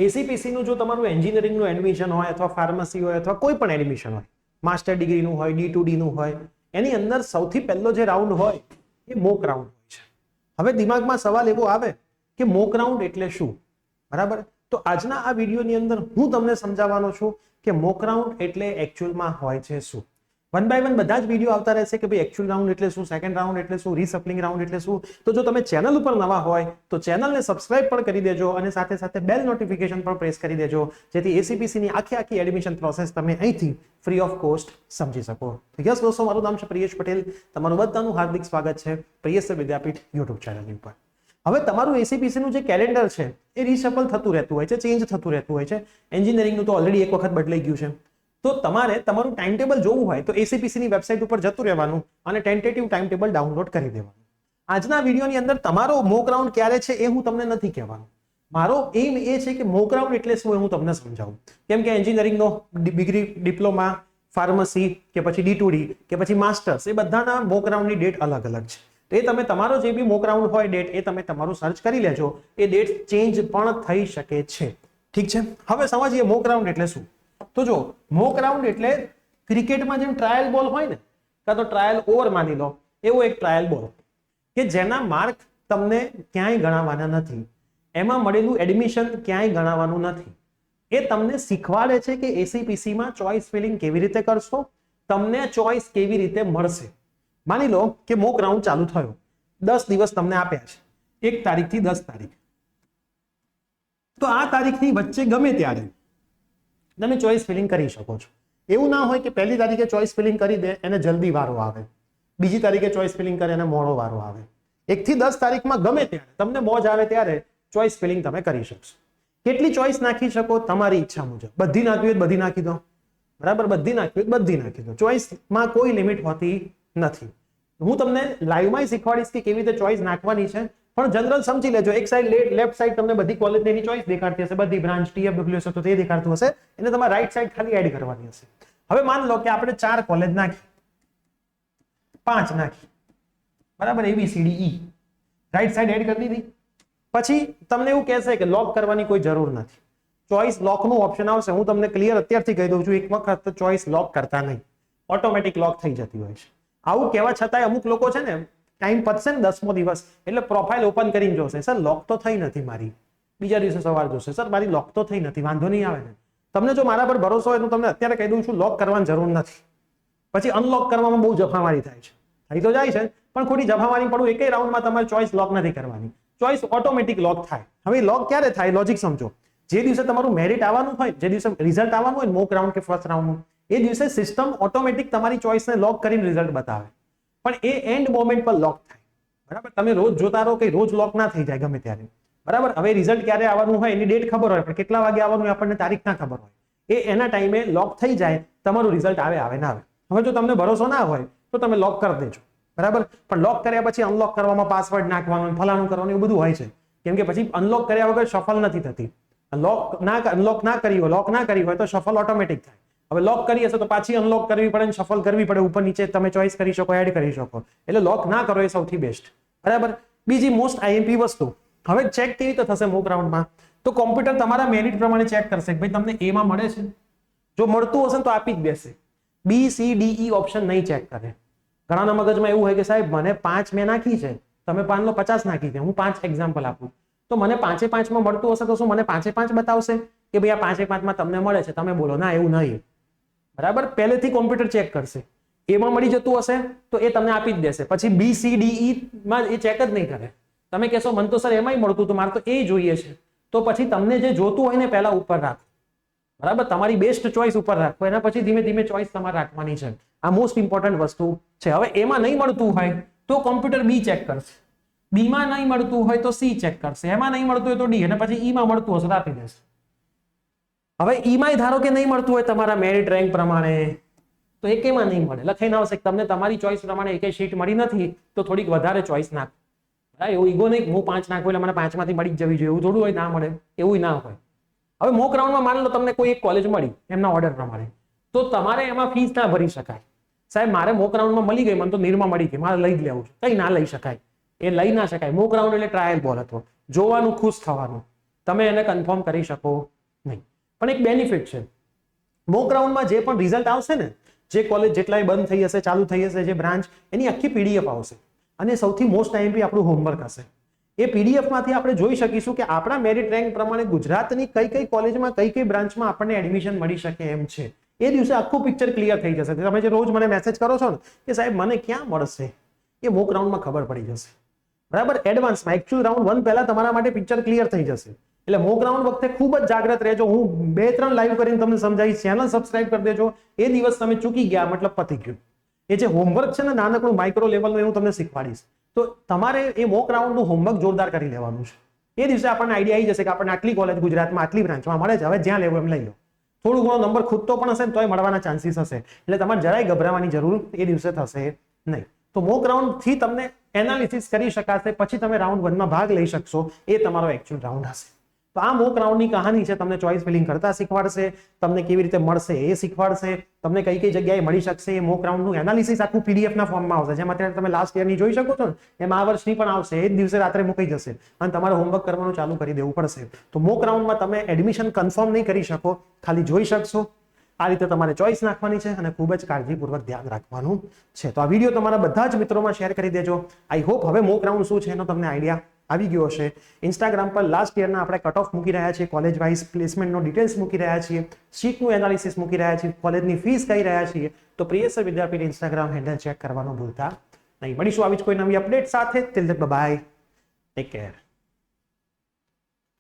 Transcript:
ACPC નું જો તમારું એન્જિનિયરિંગનું એડમિશન હોય અથવા ફાર્મસી હોય અથવા કોઈ પણ એડમિશન હોય, માસ્ટર ડિગ્રીનું હોય, D2D નું હોય, એની અંદર સૌથી પહેલો જે રાઉન્ડ હોય એ મોક રાઉન્ડ હોય છે. હવે દિમાગમાં સવાલ એવો આવે કે મોક રાઉન્ડ એટલે શું, બરાબર? તો આજના આ વિડીયોની અંદર હું તમને સમજાવવાનો છું કે મોક રાઉન્ડ એટલે એકચ્યુઅલમાં હોય છે શું. વન બાય વન બધા જ વિડીયો આવતા રહેશે કે ભાઈ એકચ્યુઅલ રાઉન્ડ એટલે શું, સેકન્ડ રાઉન્ડ એટલે શું, રીસપ્લિંગ રાઉન્ડ એટલે શું. તો જો તમે ચેનલ ઉપર નવા હોય તો ચેનલને સબસ્ક્રાઇબ પણ કરી દેજો અને સાથે સાથે બેલ નોટિફિકેશન પણ પ્રેસ કરી દેજો, જેથી એસીપીસી ની આખી એડમિશન પ્રોસેસ તમે અહીંથી ફ્રી ઓફ કોસ્ટ સમજી શકો. યસ દોસ્તો, મારું નામ છે પ્રિયેશ પટેલ. તમારું બધાનું હાર્દિક સ્વાગત છે પ્રિયેશ વિદ્યાપીઠ યુટ્યુબ ચેનલની ઉપર. હવે તમારું એસીપીસી નું જે કેલેન્ડર છે એ રીશફલ થતું રહેતું હોય છે, ચેન્જ થતું રહેતું હોય છે. એન્જિનિયરિંગનું તો ઓલરેડી એક વખત બદલાઈ ગયું છે. તો તમારે તમારું ટાઈમ ટેબલ જોવું હોય તો એસીપીસી ની વેબસાઇટ ઉપર જતું રહેવાનું અને ટેન્ટેટિવ ટાઈમ ટેબલ ડાઉનલોડ કરી દેવાનું. આજના વિડીયોની અંદર તમારો મોક રાઉન્ડ ક્યારે છે એ હું તમને નથી કહેવાનું. મારો એમ એ છે કે મોક રાઉન્ડ એટલે શું એ હું તમને સમજાવું. કેમ કે એન્જિનિયરિંગનો ડિગ્રી, ડિપ્લોમા, ફાર્મસી કે પછી D2D કે પછી માસ્ટર્સ, એ બધાના મોક રાઉન્ડની ડેટ અલગ અલગ છે. તો એ તમે તમારો જે બી મોક રાઉન્ડ હોય ડેટ એ તમે તમારું સર્ચ કરી લેજો. એ ડેટ ચેન્જ પણ થઈ શકે છે. ઠીક છે, હવે સમજીએ મોક રાઉન્ડ એટલે શું. તો જો મોક રાઉન્ડ એટલે ક્રિકેટમાં જેમ ટ્રાયલ બોલ હોય ને, કાં તો ટ્રાયલ ઓવર માની લો, એવો એક ટ્રાયલ બોલ કે જેના માર્ક તમને ક્યાંય ગણાવવાના નથી, એમાં મળેલું એડમિશન ક્યાંય ગણાવવાનું નથી. એ તમને શીખવાડે છે કે એસીપીસી માં ચોઇસ ફિલિંગ કેવી રીતે કરશો, તમને ચોઇસ કેવી રીતે મળશે. માની લો કે મોક રાઉન્ડ ચાલુ થયો, 10 દિવસ તમને આપ્યા છે, 1 તારીખથી 10 તારીખ. તો આ તારીખની વચ્ચે ગમે ત્યારે તમે ચોઇસ ફિલિંગ કરી શકો છો. એવું ના હોય કે પહેલી તારીખે ચોઇસ ફિલિંગ કરી દે એને જલ્દી વારો આવે, બીજી તારીખે ચોઇસ ફિલિંગ કરે એને મોડો વારો આવે. 1 થી 10 તારીખમાં ગમે ત્યારે તમને મોજ આવે ત્યારે ચોઇસ ફિલિંગ તમે કરી શકશો. કેટલી ચોઇસ નાખી શકો તમારી ઈચ્છા મુજબ. બધી નાખવી હોય બધી નાખી દો, બરાબર? બધી નાખવી હોય બધી નાખી દો. ચોઇસમાં કોઈ લિમિટ હોતી નથી. હું તમને લાઈવમાં શીખવાડીશ કે કેવી રીતે ચોઇસ નાખવાની છે, પણ જનરલ સમજી લેજો. એક સાઈડ લેફ્ટ સાઈડ તમને બધી કોલેજની ચોઇસ દેખાડતી હશે, બધી બ્રાન્ચ TFW હશે તો તે દેખાડતું હશે, એટલે તમારે રાઈટ સાઈડ ખાલી એડ કરવાની હશે. હવે માન લો કે આપણે 4 કોલેજ નાખી, 5 નાખી, બરાબર? ABCDE રાઈટ સાઈડ એડ કરી દીધી. પછી તમને એવું કહેશે કે લોક કરવાની કોઈ જરૂર નથી, ચોઇસ લોક નું ઓપ્શન આવશે. હું તમને ક્લિયર અત્યારથી કહી દઉં છું, એક વખત ચોઇસ લોક કરતા નહીં, ઓટોમેટિક લોક થઈ જતી હોય છે. આવું કહેવા છતાંય અમુક લોકો છે ને, ટાઈમ પતશે ને 10મો દિવસ એટલે પ્રોફાઇલ ઓપન કરીને જોશે, સર લોક તો થઈ નથી મારી. બીજા દિવસે સવાર જોશે, સર મારી લોક તો થઈ નથી. વાંધો નહીં આવે ને. તમને જો મારા પર ભરોસો હોય તો તમને અત્યારે કહી દઉં છું, લોક કરવાની જરૂર નથી. પછી અનલોક કરવામાં બહુ જફામારી થાય છે, થઈ તો જાય છે પણ ખોટી જફામારી પડું. એકેય રાઉન્ડમાં તમારે ચોઇસ લોક નથી કરવાની, ચોઇસ ઓટોમેટિક લોક થાય. હવે લોક ક્યારે થાય લોજિક સમજો. જે દિવસે તમારું મેરિટ આવવાનું હોય, જે દિવસે રિઝલ્ટ આવવાનું હોય મોક રાઉન્ડ કે ફર્સ્ટ રાઉન્ડનું, એ દિવસે સિસ્ટમ ઓટોમેટિક તમારી ચોઇસને લોક કરીને રિઝલ્ટ બતાવે. પણ એ એન્ડ મોમેન્ટ પર લોક થાય, બરાબર? તમે રોજ જોતા રહો કે રોજ લોક ના થઈ જાય ગમે ત્યારે, બરાબર? હવે રિઝલ્ટ ક્યારે આવવાનું હોય એની ડેટ ખબર હોય, પણ કેટલા વાગે આવવાનું આપણને તારીખ ના ખબર હોય. એ એના ટાઈમે લોક થઈ જાય, તમારું રિઝલ્ટ આવે ના આવે. હવે જો તમને ભરોસો ના હોય તો તમે લોક કરી દેજો, બરાબર? પણ લોક કર્યા પછી અનલોક કરવામાં પાસવર્ડ નાખવાનું, ફલાણું કરવાનું, એવું બધું હોય છે. કેમ કે પછી અનલોક કર્યા વગર સફળ નથી થતી. અનલોક ના કરી હોય, લોક ના કરી હોય તો સફળ ઓટોમેટિક થાય. હવે લોક કરી હશે તો પાછી અનલોક કરવી પડે ને સફળ કરવી પડે. ઉપર નીચે તમે ચોઇસ કરી શકો, એડ કરી શકો. એટલે લોક ના કરો એ સૌથી બેસ્ટ, બરાબર? બીજી મોસ્ટ IMP વસ્તુ, હવે ચેક કેવી રીતે થશે મોક રાઉન્ડમાં? તો કોમ્પ્યુટર તમારા મેરિટ પ્રમાણે ચેક કરશે કે ભાઈ તમને A માં મળે છે. જો મળતું હશે તો આપી જ દેશે. B, C, D, E option નહીં ચેક કરે. ઘણાના મગજમાં એવું હોય કે સાહેબ મને 5 મેં નાખી છે, તમે 50 નાખી છે. હું 5 એક્ઝામ્પલ આપું તો મને 5 માં મળતું હશે તો શું મને 5 બતાવશે કે ભાઈ આ 5 માં તમને મળે છે? તમે બોલો ના, એવું નહીં, બરાબર? પહેલેથી કોમ્પ્યુટર ચેક કરશે. A માં મળી જતું હશે તો એ તમને આપી જ દેશે. પછી B, C, D, E માં એ ચેક જ નહીં કરે. તમે કહેશો મને તો સર એમાંય મળતું તો મારે તો એ જોઈએ છે, તો પછી તમને જે જોતું હોય ને પહેલા ઉપર રાખો, બરાબર? તમારી બેસ્ટ ચોઇસ ઉપર રાખો, એના પછી ધીમે ધીમે ચોઇસ તમારે રાખવાની છે. આ મોસ્ટ ઇમ્પોર્ટન્ટ વસ્તુ છે. હવે એમાં નહીં મળતું હોય તો કોમ્પ્યુટર B ચેક કરશે, B માં નહીં મળતું હોય તો C ચેક કરશે, એમાં નહીં મળતું હોય તો D, અને પછી E માં મળતું હશે તો આપી દેશે. હવે E માં ધારો કે નહીં મળતું હોય તમારા મેરિટ રેન્ક પ્રમાણે, તો એકેમાં નહીં મળે. લખાઈને આવશે કે તમને તમારી ચોઇસ પ્રમાણે એકે શીટ મળી નથી તો થોડીક વધારે ચોઇસ નાખો. એવું ઈગો નહીં, હું 5 નાખું એટલે મને 5 માંથી મળી જ જવી જોઈએ, એવું થોડું હોય. ના મળે એવું ના હોય. હવે મોક રાઉન્ડમાં માની લો તમને કોઈ એક કોલેજ મળી એમના ઓર્ડર પ્રમાણે, તો તમારે એમાં ફીસ ના ભરી શકાય. સાહેબ મારે મોક રાઉન્ડમાં મળી ગઈ, મને તો નિર્મા મળી ગઈ, મારે લઈ જ લેવું છે. કઈ ના લઈ શકાય, એ લઈ ના શકાય. મોક રાઉન્ડ એટલે ટ્રાયલ બોલ હતો, જોવાનું, ખુશ થવાનું. તમે એને કન્ફર્મ કરી શકો નહીં. પણ એક બેનિફિટ છે, મોક રાઉન્ડમાં જે પણ રિઝલ્ટ આવશે ને, જે કોલેજ જેટલાય બંધ થઈ હશે, ચાલુ થઈ હશે, જે બ્રાન્ચ, એની આખી પીડીએફ આવશે અને સૌથી મોસ્ટ આઈએમપી આપણું હોમવર્ક હશે. એ પીડીએફમાંથી આપણે જોઈ શકીશું કે આપણા મેરિટ રેન્ક પ્રમાણે ગુજરાતની કઈ કઈ કોલેજમાં કઈ કઈ બ્રાન્ચમાં આપણને એડમિશન મળી શકે એમ છે. એ દિવસે આખું પિક્ચર ક્લિયર થઈ જશે. તમે જે રોજ મને મેસેજ કરો છો ને કે સાહેબ મને ક્યાં મળશે, એ મોક રાઉન્ડમાં ખબર પડી જશે. બરાબર, એડવાન્સમાં એકચ્યુઅલ રાઉન્ડ 1 પહેલા તમારા માટે પિક્ચર ક્લિયર થઈ જશે. એટલે મોક રાઉન્ડ વખતે ખૂબ જ જાગ્રત રહેજો. હું 2-3 લાઈવ કરીને તમને સમજાવીશ. ચેનલ સબસ્ક્રાઇબ કરી દેજો. એ દિવસ તમે ચૂકી ગયા મતલબ પતી ગયું. એ જે હોમવર્ક છે ને નાનકડું માઇક્રો લેવલનું, એ હું તમને શીખવાડીશ. તો તમારે એ મોક રાઉન્ડનું હોમવર્ક જોરદાર કરી લેવાનું છે. એ દિવસે આપણને આઈડિયા આવી જશે કે આપણને આટલી કોલેજ ગુજરાતમાં આટલી બ્રાન્ચમાં મળે છે, હવે જ્યાં લેવું એમ લઈ લો. થોડું ઘણો નંબર ખૂટતો પણ હશે ને તોય મળવાના ચાન્સીસ હશે. એટલે તમારે જરાય ગભરાવાની જરૂર એ દિવસે થશે નહીં. તો મોક રાઉન્ડ થી તમને એનાલિસિસ કરી શકાશે, પછી તમે રાઉન્ડ 1 માં ભાગ લઈ શકશો. એ તમારો એકચ્યુઅલ રાઉન્ડ હશે. તો આ મોક રાઉન્ડની કહાની છે. તમને ચોઇસ ફિલિંગ કરતા શીખવાડશે, તમને કેવી રીતે મળશે એ શીખવાડશે, તમને કઈ કઈ જગ્યાએ મળી શકશે. એ મોક રાઉન્ડનું એનાલિસિસ આખું પીડીએફ ના ફોર્મમાં આવશે. જેમ અત્યારે તમે લાસ્ટ યરની જોઈ શકો છો ને, એમ આ વર્ષની પણ આવશે. એ જ દિવસે રાત્રે મૂકી જશે અને તમારે હોમવર્ક કરવાનું ચાલુ કરી દેવું પડશે. તો મોક રાઉન્ડમાં તમે એડમિશન કન્ફર્મ નહીં કરી શકો, ખાલી જોઈ શકશો. આ રીતે તમારે ચોઇસ નાખવાની છે અને ખૂબ જ કાળજીપૂર્વક ધ્યાન રાખવાનું છે. તો આ વિડીયો તમારા બધા જ મિત્રોમાં શેર કરી દેજો. આઈ હોપ હવે મોક રાઉન્ડ શું છે એનો તમને આઈડિયા આવી ગયો હશે. ઇન્સ્ટાગ્રામ પર લાસ્ટ યરના આપણે કટ ઓફ મૂકી રહ્યા છીએ, કોલેજ વાઇઝ પ્લેસમેન્ટનો ડિટેલ્સ મૂકી રહ્યા છીએ, સીટનું એનાલિસિસ મૂકી રહ્યા છીએ, કોલેજની ફીસ કહી રહ્યા છીએ. તો પ્રિયસર વિદ્યાપીઠ ઇન્સ્ટાગ્રામ હેન્ડલ ચેક કરવાનું ભૂલતા નહીં. મળીશું આવી જ કોઈ નવી અપડેટ સાથે. Till then by, take care.